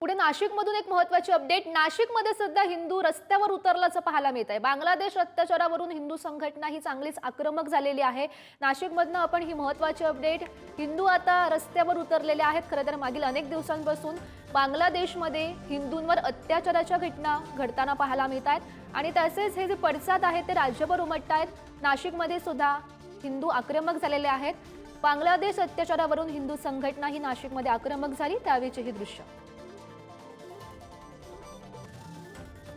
पुढे नाशिकमधून एक महत्त्वाची अपडेट। नाशिकमध्ये सध्या हिंदू रस्त्यावर उतरल्याचं पाहायला मिळत आहे। बांगलादेश अत्याचारावरून हिंदू संघटना ही चांगलीच आक्रमक झालेली आहे। नाशिकमधनं आपण ही महत्त्वाची अपडेट, हिंदू आता रस्त्यावर उतरलेले आहेत। खरं तर मागील अनेक दिवसांपासून बांगलादेशमध्ये हिंदूंवर अत्याचाराच्या घटना घडताना पाहायला मिळत आहेत आणि तसेच हे जे पडसाद आहेत ते राज्यभर उमटत आहेत। नाशिकमध्ये सुद्धा हिंदू आक्रमक झालेले आहेत। बांगलादेश अत्याचारावरून हिंदू संघटना ही नाशिकमध्ये आक्रमक झाली, त्यावेळीचे हे दृश्य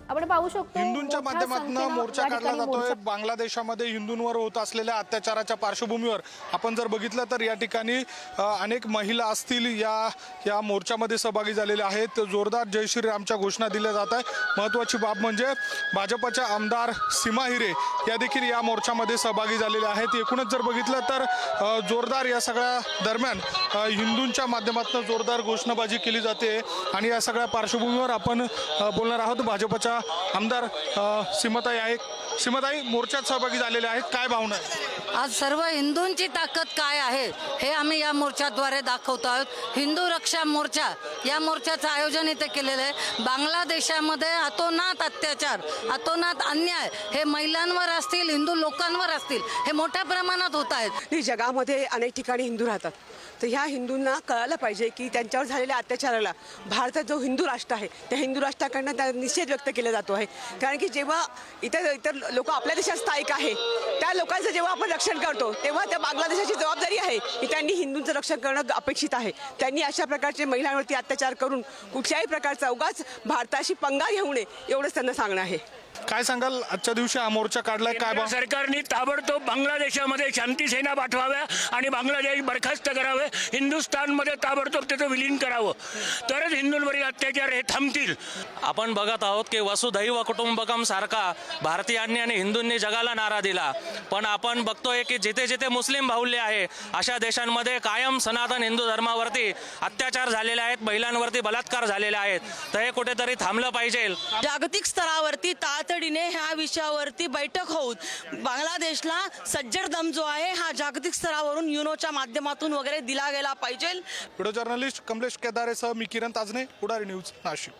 आपण पाहू शकतो। हिंदूंच्या माध्यमातून मोर्चा काढला जातोय। बांगलादेशामध्ये हिंदूंवर होत असलेल्या अत्याचाराच्या पार्श्वभूमीवर आपण जर बघितलं तर या ठिकाणी अनेक महिला असतील या मोर्चामध्ये सहभागी झालेल्या आहेत। जोरदार जय श्रीरामच्या घोषणा दिल्या जात आहे। महत्त्वाची बाब म्हणजे भाजपच्या आमदार सीमा हिरे या देखील या मोर्चामध्ये सहभागी झालेल्या आहेत। एकूणच जर बघितलं तर जोरदार या सगळ्या दरम्यान हिंदूंच्या माध्यमातून जोरदार घोषणाबाजी केली जाते आणि या सगळ्या पार्श्वभूमीवर आपण बोलणार आहोत। भाजपच्या आमदार सीमाताई आहे। सीमाताई, मोर्चात सहभागी झालेले आहेत, काय भावना आहे? आज सर्व हिंदूंची ताकद काय आहे हे आम्ही या मोर्चाद्वारे दाखवतो आहोत। हिंदू रक्षा मोर्चा या मोर्चाचं आयोजन इथे केलेलं आहे। बांगलादेशामध्ये अतोनात अत्याचार, अतोनात अन्याय हे महिलांवर असतील, हिंदू लोकांवर असतील, हे मोठ्या प्रमाणात होत आहेत। जगामध्ये अनेक ठिकाणी हिंदू राहतात, तर ह्या हिंदूंना कळायला पाहिजे की त्यांच्यावर झालेल्या अत्याचाराला भारतात जो हिंदू राष्ट्र आहे त्या हिंदू राष्ट्राकडनं निषेध व्यक्त केला जातो आहे। कारण की जेव्हा इतर लोक आपल्या देशात स्थायिक आहे त्या लोकांचं जेव्हा आपण रक्षण करतो तेव्हा त्या बांगलादेशाची जबाबदारी आहे की त्यांनी हिंदूंचं रक्षण करणं अपेक्षित आहे। त्यांनी अशा प्रकारचे महिलांवरती अत्याचार करून कुठल्याही प्रकारचा उगाच भारताशी पंगा घेऊ नये एवढंच त्यांना सांगणं आहे। काय सांगाल, आजच्या दिवशी हा मोर्चा काढलाय, काय भावना? सरकारने ताबडतोब बांगलादेशामध्ये शांती सेना पाठवाव्या आणि बांगलादेश बरखास्त करावे, हिंदुस्थानमध्ये ताबडतोब त्याचं विलीन करावं, तरच हिंदूंवरील अत्याचार हे थांबतील। आपण बघत आहोत की वसुधैव कुटुंबकम सारखा भारतीयांनी आणि हिंदूंनी जगाला नारा दिला, पण आपण बघतोय की जिथे जिथे मुस्लिम बाहुल्य आहे अशा देशांमध्ये कायम सनातन हिंदू धर्मावरती अत्याचार झालेले आहेत, महिलांवरती बलात्कार झालेले आहेत। तर हे कुठेतरी थांबलं पाहिजे। जागतिक स्तरावरती तातडीने ह्या विषयावरती बैठक होऊन बांगलादेशला सज्जड दम जो आहे हा जागतिक स्तरावरून युनोच्या माध्यमातून वगैरे दिला गेला पाहिजे। व्हिडिओ जर्नलिस्ट कमलेश केदारेसह मी किरण ताजने, पुढारी न्यूज, नाशिक।